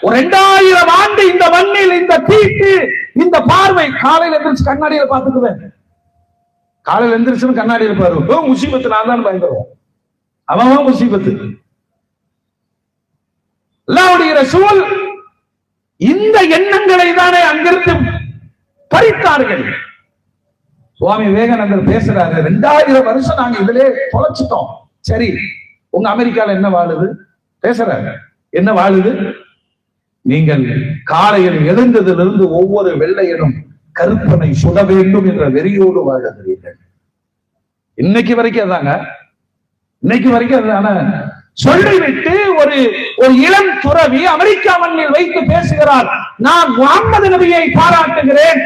ஒரு 2000 ஆண்டு இந்த மண்ணில் இந்த தீட்டு, இந்த பார்வை. காலையில எந்திரிச்சு கண்ணாடியில பாத்துக்குவேன், காலையில எந்திரிச்சுன்னு கண்ணாடியில பாரு, முசீபத்து நான் தான் பயந்துருவோம், அவன் முசீபத்து. அல்லாஹ்வுடைய ரசூல் இந்த எண்ணங்களை தானே அங்கிருந்து பறித்தார்கள். சுவாமி விவேகானந்தர் பேசுறாரு, 2000 வருஷம் நாங்க இதிலே தொலைச்சிட்டோம். சரி, உங்க அமெரிக்கால என்ன வாழுது பேசுறாரு, என்ன வாழுது? நீங்கள் காலையில் எழுந்ததிலிருந்து ஒவ்வொரு வெள்ளையனும் கருப்பனை சுட வேண்டும் என்ற வெறியோடு வாழுகிறீர்கள். இன்னைக்கு வரைக்கும் அதாங்க, இன்னைக்கு வரைக்கும் அதுதான. சொல்லிவிட்டு ஒரு இளம் துறவி அமெரிக்கா மண்ணில் வைத்து பேசுகிறார், நான் முகம்மது நபியை பாராட்டுகிறேன்.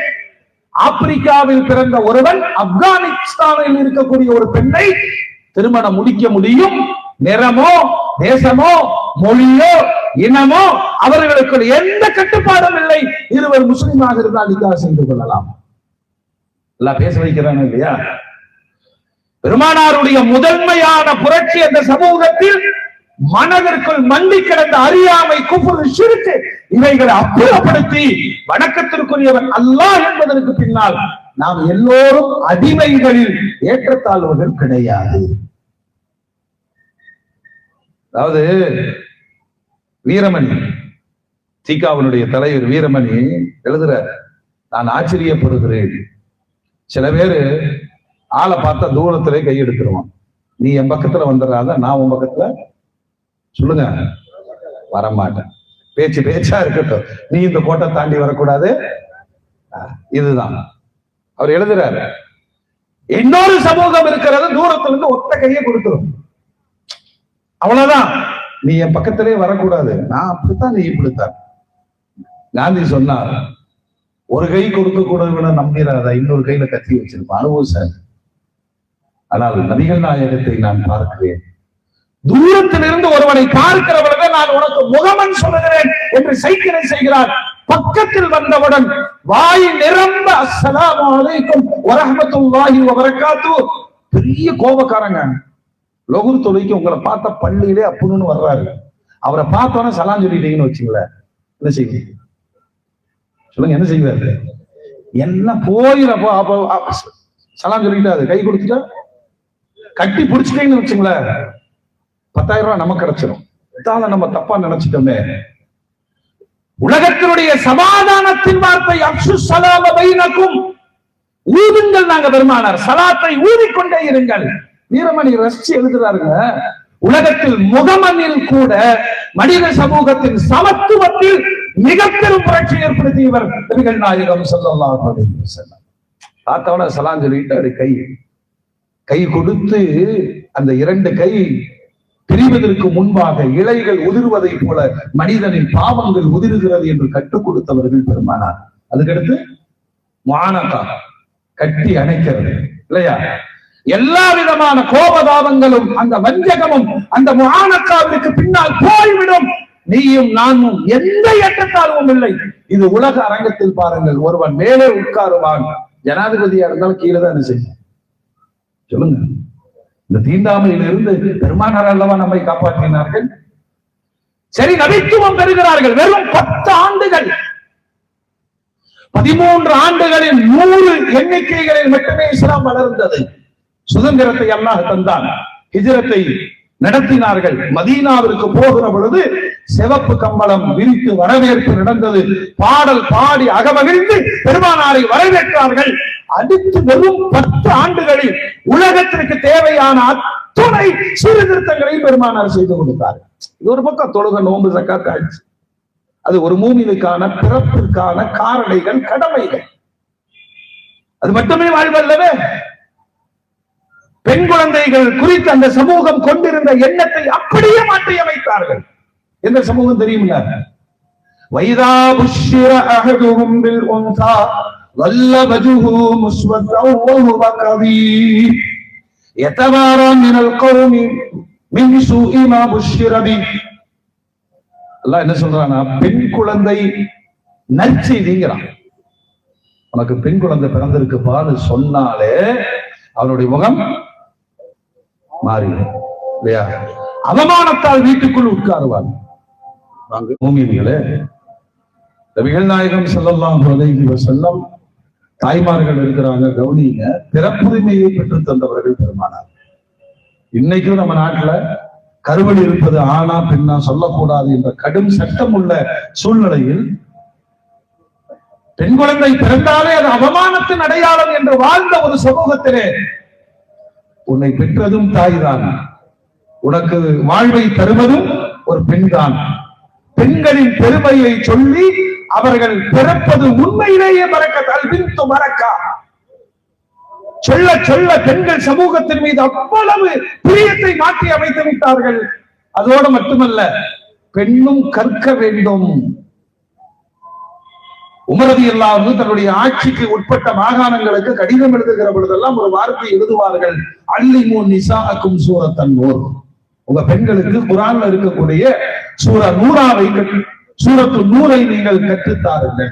ஆப்பிரிக்காவில் பிறந்த ஒருவன் ஆப்கானிஸ்தானில் இருக்கக்கூடிய ஒரு பெண்ணை திருமணம் முடிக்க முடியும். நிறமோ தேசமோ மொழியோ இனமோ அவர்களுக்கு எந்த கட்டுப்பாடும் இல்லை. இருவர் முஸ்லிமாக இருந்தால் நிக்காஹ் செய்து கொள்ளலாம். எல்லாம் பேச வைக்கிறாங்க இல்லையா? பெருமானாருடைய முதன்மையான புரட்சி அந்த சமூகத்தில் மனதிற்குள் மண்டி கிடந்த அறியாமை, குஃப்ர், ஷிர்க் இவைகளை அப்புறப்படுத்தி வணக்கத்திற்குரியவன் அல்லாஹ் என்பதற்கு பின்னால் நாம் எல்லோரும் அடிமைகளில் ஏற்றத்தாழ்வுகள் கிடையாது. அதாவது வீரமணி, தீகாவினுடைய தலைவர் வீரமணி எழுதுற, நான் ஆச்சரியப்படுகிறேன், சில பேரு ஆளை பார்த்தா தூரத்திலே கையெடுத்துருவான், நீ என் பக்கத்துல வந்துடாத, நான் உன் பக்கத்துல சொல்லுங்க வரமாட்டேன், பேச்சு பேச்சா இருக்கட்டும், நீ இந்த கோட்டை தாண்டி வரக்கூடாது. இதுதான் அவர் எழுதுறாரு. இன்னொரு சமூகம் இருக்கிறது, தூரத்துல இருந்து ஒத்த கையை கொடுத்துரும், அவ்வளவுதான், நீ என் பக்கத்திலே வரக்கூடாது, நான் அப்படித்தான், நீ இப்படித்தான். காந்தி சொன்னார், ஒரு கை கொடுக்க கூட நம்பிராத, இன்னொரு கையில கத்தி வச்சிருப்பான், அனுபவம். ஆனால் நபிகள் நாயகத்தை நான் பார்க்கிறேன், தூரத்திலிருந்து ஒருவனை பார்க்கிறவர்கள் நான் உனக்கு முகமன் சொல்லுகிறேன் என்று சைக்கிளை செய்கிறார். பக்கத்தில் வந்தவுடன் வாய் நிரம்ப அஸ்ஸலாமு அலைக்கும் வரஹ்மத்துல்லாஹி வபரகாத்துஹு, பெரிய கோபக்காரங்க, லொகுர் தொழுகைக்கு உங்களை பார்த்த பள்ளியிலே அப்புன்னு வர்றாரு, அவரை பார்த்தோன்னே சலாம் சொல்லிட்டீங்கன்னு வச்சுங்களேன், என்ன செய்வீங்க சொல்லுங்க? என்ன செய்வாரு? எல்லாம் போயிடப்போ அப்ப சலாம் சொல்லிட்டாரு, கை கொடுத்துட்டா கட்டி பிடிச்சிட்டீங்கன்னு வச்சுங்களேன், 10,000 ரூபாய் நமக்கு கிடைச்சிடும். இதால நம்ம தப்பா நினைச்சிட்டோமே. உலகத்தினுடைய சமாதானத்தின் வார்த்தை அப்சு ஸலாம பைனக்கும், ஊதுங்கள் நாங்க பெருமானார், சலாத்தை ஊதிக்கொண்டே இருங்கள். வீரமணி ரசிச்சு எழுதுறாருங்க, உலகத்தில் முகமனில் கூட மனித சமூகத்தின் சமத்துவத்தில் மிக பெரும் புரட்சி ஏற்படுத்தியவர் நபிகள் நாயகம் ஸல்லல்லாஹு அலைஹி வஸல்லம். தாத்தாவோட சலாம் சொல்லிட்டு கை கொடுத்து அந்த 2 கை பிரிவதற்கு முன்பாக இலைகள் உதிர்வதை போல மனிதனின் பாவங்கள் உதிர்கிறது என்று கற்றுக் கொடுத்தவர்கள் பெருமானார். அதுக்கடுத்து முஆனகா, கட்டி அணைக்கிறது இல்லையா? எல்லா விதமான கோபதாபங்களும் அந்த வஞ்சகமும் அந்த முஆனகாவிற்கு பின்னால் போய்விடும். நீயும் நானும் எந்த ஏற்றத்தாழ்வும் இல்லை. இது உலக அரங்கத்தில் பாருங்கள், ஒருவன் மேலே உட்காருவான், ஜனாதிபதியா இருந்தாலும் கீழே தான் செய்யும். சொல்லுங்க, இந்த தீண்டாமையிலிருந்து பெருமானார் அல்லவா நம்மை காப்பாற்றினார்கள். சரி, நபித்துவம் பெறுகிறார்கள். வெறும் 10 ஆண்டுகள், 13 ஆண்டுகளில் 100 எண்ணிக்கைகளில் மட்டுமே இஸ்லாம் வளர்ந்தது. சுதந்திரத்தை அல்லாஹ் தந்தான். ஹிஜ்ரத்தை நடத்தினார்கள். மதீனாவிற்கு போகிற பொழுது சிவப்பு கம்பளம் விரித்து வரவேற்பு நடந்தது. பாடல் பாடி அகமகிழ்ந்து பெருமானாரை வரவேற்றார்கள். அடுத்து வெறும் 10 ஆண்டுகளில் உலகத்திற்கு தேவையான அத்துணை சீர்திருத்தங்களையும் பெருமானார் செய்து கொடுத்தார்கள். இது ஒரு பக்கம் தொழுகை, நோன்பு, ஜக்காத் ஆயிடுச்சு. அது ஒரு மூமினுக்கான பிறப்பிற்கான காரணிகள், கடமைகள். அது மட்டுமே வாழ்வல்லவே. பெண் குழந்தைகள் குறித்து அந்த சமூகம் கொண்டிருந்த எண்ணத்தை அப்படியே மாற்றி அமைத்தார்கள். எந்த சமூகம் தெரியுமில்ல? வைதா புஷ்ஷிர அஹதுஹும் பில் உன்ஸா வல்ல வஜ்ஹு முஸ்வத்தன் வஹுவ கதீம் யதவாரா மினல் கௌமி மின் சூஇ மா புஷ்ஷிர பி. அல்லாஹ் என்ன சொல்றானா, பெண் குழந்தை நற்செய்திங்கிறான். உனக்கு பெண் குழந்தை பிறந்திருக்கு பாரு சொன்னாலே அவனுடைய முகம் மாறிடும் இல்லையா? அவமானத்தால் வீட்டுக்குள் உட்காருவாங்க. மூமின்களே, நபிகள் நாயகம் ஸல்லல்லாஹு அலைஹி வஸல்லம் தாய்மார்கள் இருக்கிறாங்க, கவனிங்க. பிறப்புரிமையை பெற்று தந்தவர்கள் பெருமானார். இன்னைக்கும் நம்ம நாட்டுல கருவழி இருப்பது ஆணா பெண்ணா சொல்லக்கூடாது என்ற கடும் சட்டம் உள்ள சூழ்நிலையில் பெண் குழந்தை பிறந்தாலே அது அவமானத்தின் அடையாளம் என்று வாழ்ந்த ஒரு சமூகத்திலே உன்னை பெற்றதும் தாய்தான், உனக்கு வாழ்வை தருவதும் ஒரு பெண்தான். பெண்களின் பெருமையை சொல்லி அவர்கள் பிறப்பது உண்மையிலேயே மறக்கத்தால் பின்து மறக்கா சொல்ல சொல்ல பெண்கள் சமூகத்தின் மீது அவ்வளவு பிரியத்தை மாற்றி அமைத்து விட்டார்கள். அதோடு மட்டுமல்ல, பெண்ணும் கற்க வேண்டும். உமர் ரலியல்லாஹு அன்ஹு தன்னுடைய ஆட்சிக்கு உட்பட்ட மாகாணங்களுக்கு கடிதம் எழுதுகிற பொழுதெல்லாம் ஒரு வார்த்தை எழுதுவார்கள், அல்லிமு நிசாஅக்கும் சூரத்தன் நூர். உங்க பெண்களுக்கு குர்ஆன்ல இருக்கக்கூடிய சூரா நூராவை, சூரத்து நூரை நீங்கள் கற்றுத்தாருங்கள்.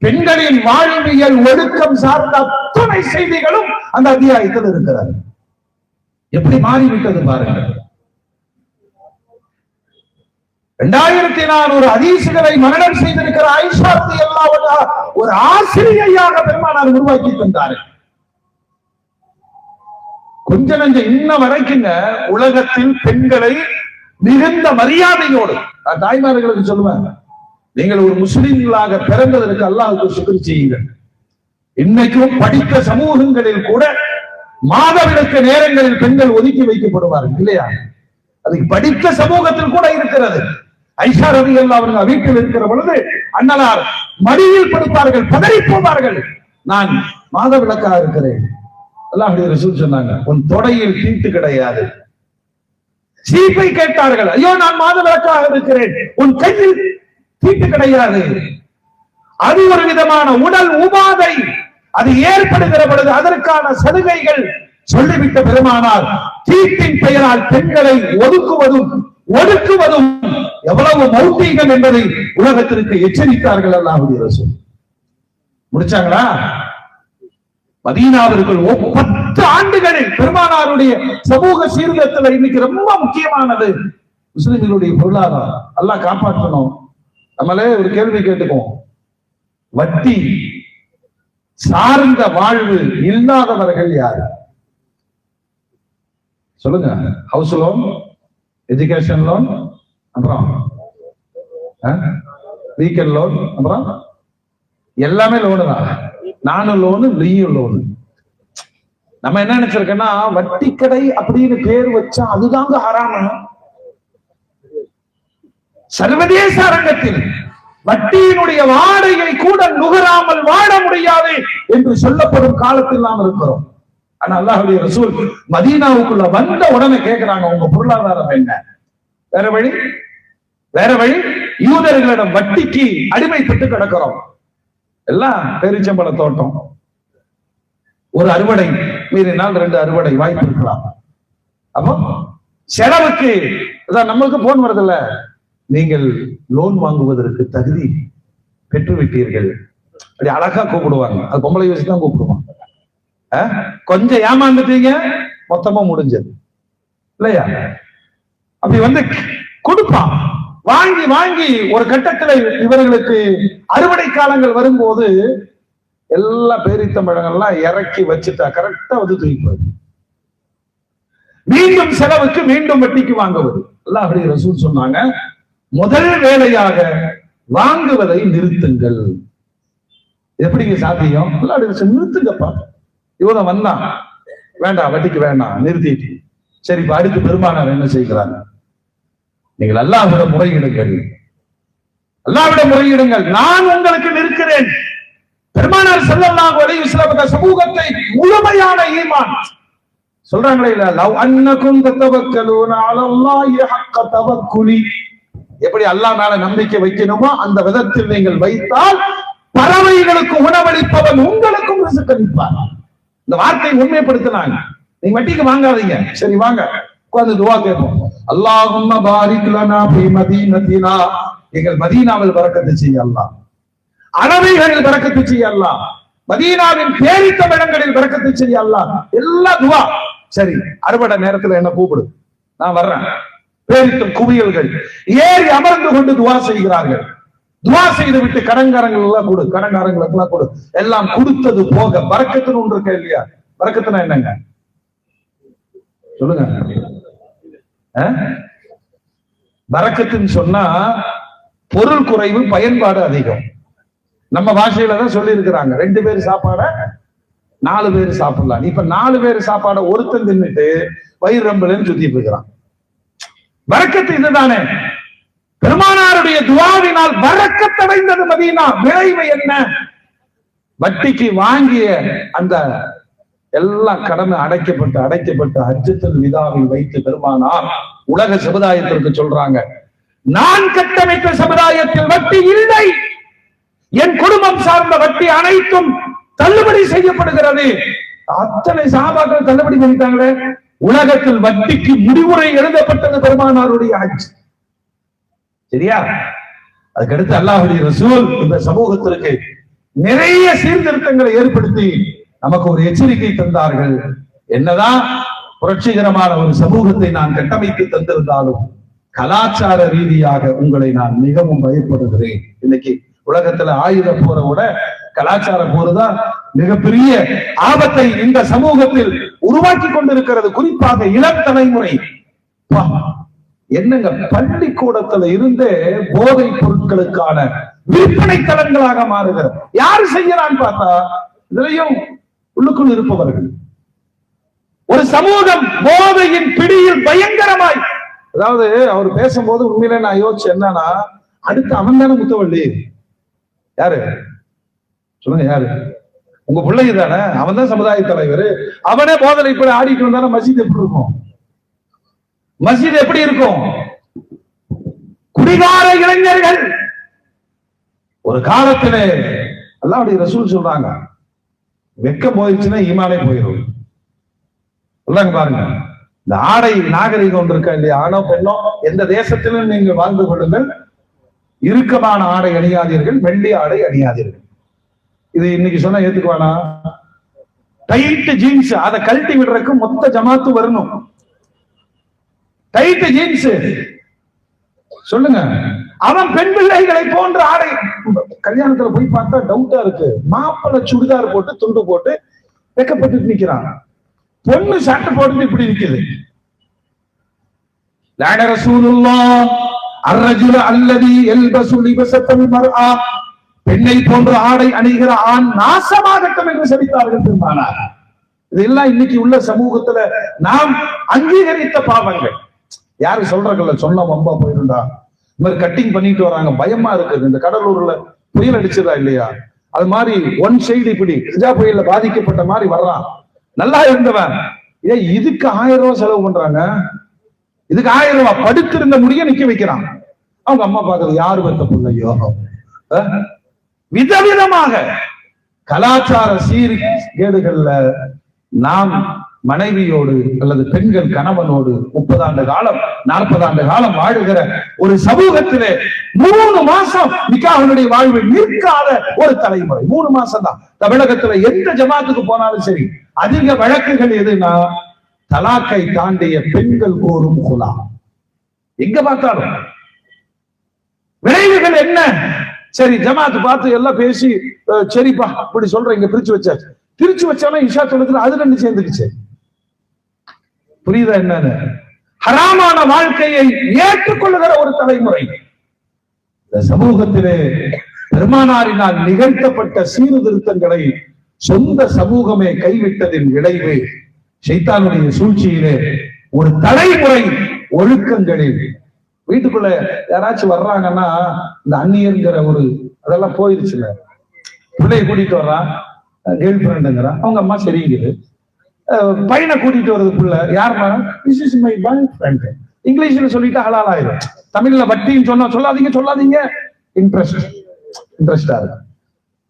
பெண்களின் வாழ்வியல் ஒழுக்கம் சார்ந்த அத்தனை செய்திகளும் அந்த அத்தியாயத்தில் இருக்கிறார். எப்படி மாறிவிட்டது பாருங்கள். 2400 ஹதீஸ்களை மரணம் செய்திருக்கிற ஆயிஷா ரலியல்லாஹு அன்ஹா ஒரு ஆசிரியையாக பெருமானார் உருவாக்கி தந்தார். கொஞ்ச நஞ்ச இன்ன வரைக்குங்க உலகத்தில் பெண்களை மிகுந்த மரியாதையோடு தாய்மார்களுக்கு சொல்லுவாங்க, நீங்கள் ஒரு முஸ்லிம்களாக பிறந்ததற்கு அல்லாஹ்வுக்கு சுக்ர் செய்யுங்கள். இன்னைக்கும் படித்த சமூகங்களில் கூட மாதவிலக்கு நேரங்களில் பெண்கள் ஒதுக்கி வைக்கப்படுவார்கள் இல்லையா? அதுக்கு படித்த சமூகத்தில் கூட இருக்கிறது. ஐஷா ரலியல்லாஹு அன்ஹா வீட்டில் இருக்கிற பொழுது அண்ணலார் மடியில் படுப்பார்கள், பதறி போவார்கள், நான் மாதவிலக்காக இருக்கிறேன். அல்லாஹ்வுடைய ரசூல் சொன்னாங்க, உன் தொடையில் தீட்டு கிடையாது. சீப்பை கேட்டார்கள், ஐயோ நான் மாதவிலக்காக இருக்கிறேன், உன் கையில் தீட்டு கிடையாது. அது ஒரு விதமான உடல் உபாதை, அது ஏற்படுகிற பொழுது அதற்கான சலுகைகள் சொல்லிவிட்ட பெருமானார் தீட்டின் பெயரால் பெண்களை ஒடுக்குவதும் எவ்வளவு மௌட்டிகம் என்பதை உலகத்திற்கு எச்சரித்தார்கள் அல்லாஹ்வுடைய ரசூல். முடிச்சாங்களா? மதீனாவிற்குள் 10 ஆண்டுகளில் பெருமானாருடைய சமூக சீர்திருத்தத்தில் இன்னைக்கு ரொம்ப முக்கியமானது முஸ்லிம்களுடைய பொருளாதாரம் எல்லாம் காப்பாற்றணும். நம்மளே ஒரு கேள்வி கேட்டுக்குவோம், வட்டி சார்ந்த வாழ்வு இல்லாதவர்கள் யாரு சொல்லுங்க? ஹவுஸ் லோன், எஜுகேஷன் லோன், அப்புறம் வீக்கெண்ட் லோன், அப்புறம் எல்லாமே லோனு தான். நானும் லோனு, நீயும் லோனு. நம்ம என்ன நினைச்சிருக்கோம்னா வட்டி கடை அப்படின்னு பேர் வச்சா அதுதாங்க ஹராம. சர்வதேச அரங்கத்தில் வட்டியினுடைய வாடகை கூட நுகராமல் வாழ முடியாது என்று சொல்லப்படும் காலத்தில் நாம் இருக்கிறோம். ஆனா அல்லாஹ்வுடைய ரசூல் மதீனாவுக்குள்ள வந்த உடனே கேட்கிறாங்க, உங்க பொருளாதாரம் என்ன? வேற வழி? வேற வழி? யூதர்களிடம் வட்டிக்கு அடிமைப்பட்டு கிடக்கிறோம். எல்லாம் பேரிச்சம்பழ தோட்டம், ஒரு அறுவடை மீறினால் 2 அறுவடை வாய்ப்பு இருக்கலாம். அப்போ செலவுக்கு நம்மளுக்கு போன் வருதுல்ல, நீங்கள் லோன் வாங்குவதற்கு தகுதி பெற்று விட்டீர்கள். அப்படி அழகா கூப்பிடுவாங்க. அது பொம்பளை வச்சுதான் கூப்பிடுவாங்க. கொஞ்சம் ஏமாந்துட்டீங்க, மொத்தமா முடிஞ்சது இல்லையா? அப்படி வந்து கொடுப்பான். வாங்கி வாங்கி ஒரு கட்டத்துல இவர்களுக்கு அறுவடை காலங்கள் வரும்போது எல்லா பேரித்தம்பழங்கள்லாம் இறக்கி வச்சுட்டா கரெக்டா வந்து தூக்கிடுவது. மீண்டும் செலவுக்கு மீண்டும் வட்டிக்கு வாங்குவது. அல்லாஹ்வுடைய ரசூல் சொன்னாங்க, முதல் வேலையாக வாங்குவதை நிறுத்துங்கள். எப்படிங்க சாத்தியம்? நிறுத்துங்கப்பா. இவனை வந்தான், வேண்டாம் வட்டிக்கு வேண்டாம், நிறுத்திட்டு சரி அடுத்து பெருமானார் என்ன செய்கிறாங்க? நீங்கள் அல்லாஹ்விடம் முறையிடுங்கள், அல்லாஹ்விடம் முறையிடுங்கள், நான் உங்களுக்கு நிற்கிறேன். பெருமானார் ஸல்லல்லாஹு அலைஹி வஸல்லம் சமூகத்தை முழுமையான ஈமான் சொல்றாங்களே இல்ல, லவ் அன்னகும் ததவக்கலூன அலல்லாஹி ஹக்க தவக்குலி, எப்படி அல்லாஹ் மேல நம்பிக்கை வைக்கணுமோ அந்த விதத்தில் நீங்கள் வைத்தால் பறவைகளுக்கு உணவளிப்பவன் உங்களுக்கும் ரிஸ்க் அளிப்பார். இந்த வார்த்தையை உண்மைப்படுத்தினாங்க. நீங்க வட்டிக்கு வாங்காதீங்க, சரி வாங்க உட்கார்ந்து துஆ கேட்போம். அல்லாஹும்ம பாரிக் லனா ஃபீ மதீனத்தினா, எங்கள் மதீனாவில் பரக்கத்து செய்ய அல்லாஹ், அரபிகளில் பரக்கத்து செய்ய அல்லாஹ், மதீனாவின் பேரித்தமிழங்களில் பரக்கத்து செய்ய அல்லாஹ். எல்லா துஆ. சரி அறுவடை நேரத்துல என்ன கூப்பிடு, நான் வர்றேன். பேரித்தும் குவியல்கள் ஏறி அமர்ந்து கொண்டு துஆ செய்கிறார்கள். துஆ செய்து விட்டு கடன்காரங்கள் எல்லாம் கொடு, கடன்காரங்களுக்கு எல்லாம் கொடு. எல்லாம் கொடுத்தது போக பரக்கத்துன்னு ஒன்று இருக்கா இல்லையா? பரக்கத்துனா என்னங்க சொல்லுங்க? பரக்கத்துன்னு சொன்னா பொருள் குறைவு, பயன்பாடு அதிகம். நம்ம பாஷையில தான் சொல்லி இருக்கிறாங்க, 2 பேர் சாப்பாட 4 பேர் சாப்பிடலாம். இப்ப 4 பேர் சாப்பாட ஒருத்தன் தின்னுட்டு வயிறு ரம்பலன்னு சுத்திட்டு இருக்கிறான். பரக்கத்து இதுதானே. பெருமானாருடைய துஆவினால் பரக்கத்தடைந்தது மதீனா. விளைவு என்ன? வட்டிக்கு வாங்கிய அந்த எல்லா கடமை அடைக்கப்பட்டு ஹஜ்ஜத்துல் விதாவில் வைத்து பெருமானார் உலக சமுதாயத்திற்கு சொல்றாங்க, நான் கட்டமைத்த சமுதாயத்தில் வட்டி இல்லை, என் குடும்பம் சார்ந்த வட்டி அனைத்தும் தள்ளுபடி செய்யப்படுகிறது. அத்தனை சஹாபாக்கள் தள்ளுபடி பண்ணிட்டாங்களே. உலகத்தில் வட்டிக்கு முடிவுரை எழுதப்பட்டது பெருமானாருடைய ஹஜ். சரியா? அதுக்கடுத்து அல்லாஹ்வுடைய ரசூல் இந்த சமூகத்திற்கு நிறைய சீர்திருத்தங்களை ஏற்படுத்தி நமக்கு ஒரு எச்சரிக்கை தந்தார்கள். என்னதான் புரட்சிகரமான ஒரு சமூகத்தை நான் கட்டமைத்து தந்திருந்தாலும் கலாச்சார ரீதியாக உங்களை நான் மிகவும் பயப்படுகிறேன். இன்னைக்கு உலகத்துல ஆயுத போரை விட கலாச்சார போருதான் மிகப்பெரிய ஆபத்தை இந்த சமூகத்தில் உருவாக்கி கொண்டிருக்கிறது. குறிப்பாக இளம் தலைமுறை. என்னங்க, பள்ளிக்கூடத்துல இருந்தே போதை பொருட்களுக்கான விற்பனை தளங்களாக மாறுகிறது. யாரு செய்யறான்னு பார்த்தா இதுலயும் உள்ளுக்குள் இருப்பவர்கள். ஒரு சமூகம் போதையின் பிடியில் பயங்கரமாய், அதாவது அவர் பேசும்போது உண்மையில நான் யோசிச்சு என்னன்னா, அடுத்து அவன் தானே முத்தவள்ளி. யாரு சொல்லுங்க? யாரு? உங்க பிள்ளைங்க தானே. அவன் தான் சமுதாய தலைவர். அவனே போதனை இப்படி ஆடிட்டு வந்தானே மஸ்ஜித் எப்படி இருக்கும்? மஸ்ஜித் எப்படி இருக்கும்? குடிகார இளைஞர்கள். ஒரு காலத்திலே அல்லாஹ்வுடைய ரசூல் சொல்றாங்க, வெக்கம் போயிடுச்சுன்னா ஈமானே போயிடும். சொல்றாங்க பாருங்க, இந்த ஆடை நாகரிகம் ஒன்று இருக்கா இல்லையா? ஆணோ பெண்ணோ எந்த தேசத்திலும் நீங்கள் வாழ்ந்து கொள்ளுங்கள், இறுக்கமான ஆடை அணியாதீர்கள், மெல்லிய ஆடை அணியாதீர்கள். இது இன்னைக்கு சொன்னா ஏத்துக்குவானா? டைட் ஜீன்ஸ் அதை கழட்டி விடுறதுக்கு மொத்த ஜமாத்து வரணும். டைட் ஜீன்ஸ் சொல்லுங்க. அவன் பெண் பிள்ளைகளை போன்ற ஆடை. கல்யாணத்துல போய் பார்த்தா டவுட்டா இருக்கு. மாப்பிள்ளை சுடிதார் போட்டு துண்டு போட்டு வெக்கப்பட்டு நிக்கிறான், பொண்ணு சட்டை போட்டு இப்படி நிக்குது. லான ரசூலுல்லாஹ் அர்ரஜுல அல்லதி யல்பசு லிபஸத்தல் மர்ஆ, பெண்ணை போன்ற ஆடை அணிகிற ஆண் நாசமாகட்டும் என்று சபித்தார்கள் பெருமானார். இதெல்லாம் இன்னைக்கு உள்ள சமூகத்துல நாம் அங்கீகரித்த பாவங்கள். யாரு சொல்றாங்கல்ல, சொன்ன வம்பா போயிருந்தா இந்த மாதிரி கட்டிங் பண்ணிட்டு வராங்க, பயமா இருக்குது. இந்த கடலூர்ல புயல் அடிச்சதா இல்லையா, அது மாதிரி ஒன் சைடு இப்படி கஜா புயல்ல பாதிக்கப்பட்ட மாதிரி வர்றான். நல்லா இருந்தவன் இதுக்கு 1000 ரூபாய் செலவு பண்றாங்க, இதுக்கு 1000 ரூபாய் படுத்திருந்த முடிய நிக்க வைக்கிறான். அவங்க அம்மா பாக்குறது யாரு வந்த பிள்ளையோ. விதவிதமாக கலாச்சார சீர்கேடுகள்ல நாம் மனைவியோடு அல்லது பெண்கள் கணவனோடு 30 ஆண்டு காலம் 40 ஆண்டு காலம் வாழுகிற ஒரு சமூகத்திலே 3 மாசம் நிக்காஹ்வுடைய வாழ்வு நிற்காத ஒரு தலைமுறை. 3 மாசம் தான். தமிழகத்துல எந்த ஜமாத்துக்கு போனாலும் சரி, அதிக வழக்குகள் எதுனா தலாக்கை தாண்டிய பெண்கள் கோரும் குலா. எங்க பார்த்தாலும் விளைவுகள் என்ன? சரி, ஜமாத்து பார்த்து எல்லாம் பேசி சரிப்பா இப்படி சொல்றீங்க, பிரிச்சு வச்சாச்சு. பிரிச்சு வச்சாலும் இஷா தொழுதுல அது 2 சேர்ந்துக்குச்சு. புரியுதா என்னன்னு? ஹராமான வாழ்க்கையை ஏற்றுக்கொள்ளுகிற ஒரு தலைமுறை இந்த சமூகத்திலே பெருமானாரினால் நிகழ்த்தப்பட்ட சீர்திருத்தங்களை சொந்த சமூகமே கைவிட்டதின் விளைவு ஷைத்தானுடைய சூழ்ச்சியிலே ஒரு தலைமுறை ஒழுக்கங்களில். வீட்டுக்குள்ள யாராச்சும் வர்றாங்கன்னா இந்த அந்நியங்கிற ஒரு அதெல்லாம் போயிருச்சுல. பிள்ளைய கூட்டிட்டு வர்றான், கேர்ள் ஃப்ரெண்டுங்கிறான், அவங்க அம்மா சரிங்குது. பையனை கூட்டிட்டு வருது புள்ள, யாருமா this is my boy friend. இங்கிலீஷ்ல சொல்லிட்டு ஹலால் ஆயிடும். தமிழ்ல வட்டின்னு சொல்லாதீங்க. இன்ட்ரெஸ்டா இருக்கு.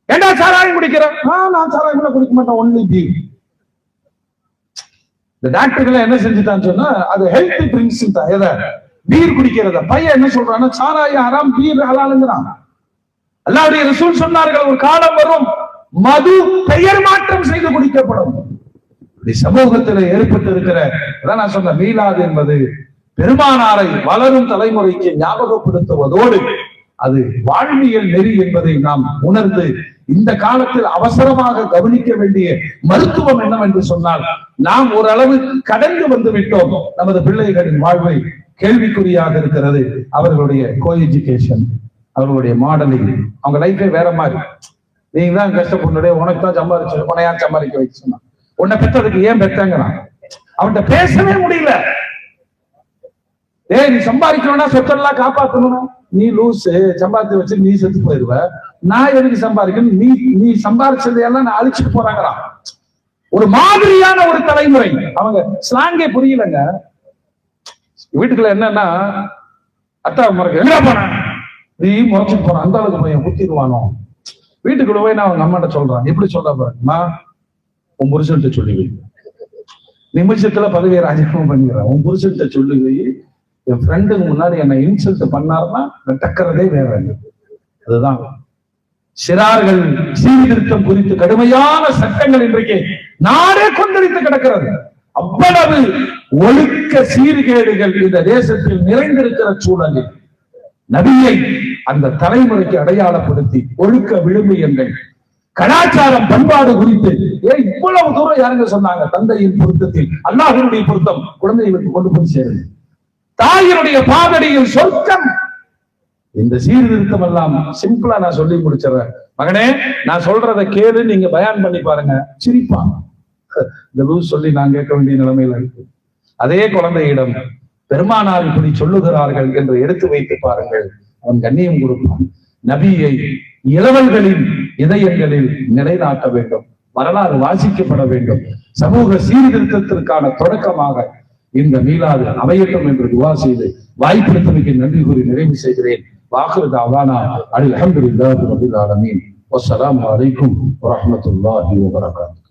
ஏண்டா சாராயம் குடிக்கிற? நான் சாராயம் குடிக்க மாட்டேன், ஒன்லி பீர். இந்த டாக்டர்கள் என்ன செஞ்சுட்டான்னு சொன்னா அது ஹெல்த் ட்ரிங்க்ஸ் தான். எதை? பீர் குடிக்கிறத. பையன் என்ன சொல்றான்னா சாராயம் ஹராம், பீர் ஹலாலுங்கிறான். அல்லாஹ்வுடைய ரசூல் சொன்னார்கள், ஒரு காலம் வரும் மது பெயர் மாற்றம் செய்து குடிக்கப்படும். சமூகத்தில் ஏற்பட்டிருக்கிற நான் சொன்ன மீலாது என்பது பெருமானாரை வளரும் தலைமுறைக்கு ஞாபகப்படுத்துவதோடு அது வாழ்வியல் நெறி என்பதை நாம் உணர்ந்து இந்த காலத்தில் அவசரமாக கவனிக்க வேண்டிய மருத்துவம் என்னவென்று சொன்னால், நாம் ஓரளவு கடந்து வந்து விட்டோம். நமது பிள்ளைகளின் வாழ்வை கேள்விக்குறியாக இருக்கிறது. அவர்களுடைய கோ எஜுகேஷன், அவர்களுடைய மாடலிங், அவங்க லைஃபே வேற மாதிரி. நீங்க தான் கஷ்டப்பட்டு உனக்கு தான் சம்பாதிச்சு உன யார் சம்பாதிக்க வைக்க சொன்னா, உன்னை பெற்றதுக்கு ஏன் பெற்றங்கிறான். அவன்கிட்ட பேசவே முடியல. நீ சம்பாதிக்கணும்னா சொத்தெல்லாம் காப்பாற்றணும். நீ லூசு, சம்பாதித்து வச்சு நீ செத்து போயிருவ. நான் எதுக்கு சம்பாதிக்கணும்? நீ சம்பாதிச்சதையெல்லாம் நான் அழிச்சுட்டு போறாங்களாம். ஒரு மாதிரியான ஒரு தலைமுறை. அவங்க ஸ்லாங்கே புரியலங்க. வீட்டுக்குள்ள என்னன்னா அத்தா முறைக்கு எங்க போன நீ முறைச்சிட்டு போன அந்த அளவுக்கு போய் குத்திடுவானோ. வீட்டுக்குள்ள போய் நான் அவங்க அம்மாட்ட சொல்றான். எப்படி சொல்ற பாருங்கம்மா, உன் புருஷன்ட்ட சொல்லி வை, நிமிஷத்துல பதவியை ராஜினாமா பண்ணிடுறேன். உன் புருஷன்ட்ட சொல்லி வை, என் ஃப்ரெண்டுக்கு முன்னாடி என்னை இன்சல்ட் பண்ணாருன்னா டக்கறதே வேற. அதுதான் சிறார்கள் சீர்திருத்தம் குறித்து கடுமையான சட்டங்கள் இன்றைக்கு நாடே கொந்தளித்து கிடக்கிறது. அவ்வளவு ஒழுக்க சீர்கேடுகள் இந்த தேசத்தில் நிறைந்திருக்கிற சூழலில் நபியை அந்த தலைமுறைக்கு அடையாளப்படுத்தி ஒழுக்க விழுமியங்கள், கலாச்சாரம், பண்பாடு குறித்து இவ்வளவு தூரம் யாருங்க சொன்னாங்க? தந்தையின் பொருத்தத்தில் அல்லாஹ்வுடைய பொருத்தம் குழந்தைகளுக்கு கொண்டு போய் சேருது. தாயினுடைய பாதடியில் சொர்க்கம். இந்த சீர்திருத்தம் எல்லாம் சிம்பிளா நான் சொல்லி முடிச்சிடறேன். மகனே, நான் சொல்றதை கேளு, நீங்க பயான் பண்ணி பாருங்க. சிரிப்பான். இந்த லூஸ் சொல்லி நான் கேட்க வேண்டிய நிலைமையில இருக்கு. அதே குழந்தையிடம் பெருமானார் இப்படி சொல்லுகிறார்கள் என்று எடுத்து வைத்து பாருங்கள், அவன் கண்ணியம் கொடுப்பான். நபியை இளவல்களின் இதயங்களில் நிலைநாட்ட வேண்டும், வரலாறு வாசிக்கப்பட வேண்டும். சமூக சீர்திருத்தத்திற்கான தொடக்கமாக இந்த மீலாது அமையட்டும் என்று துவா செய்து வாய்ப்பளித்தமைக்கு நன்றி கூறி நிறைவு செய்கிறேன். வாஹிரு தஅவானா அல்ஹம்துலில்லாஹி ரப்பில் ஆலமீன். வஸ்ஸலாமு அலைக்கும் வரஹ்மத்துல்லாஹி வபரகாத்துஹு.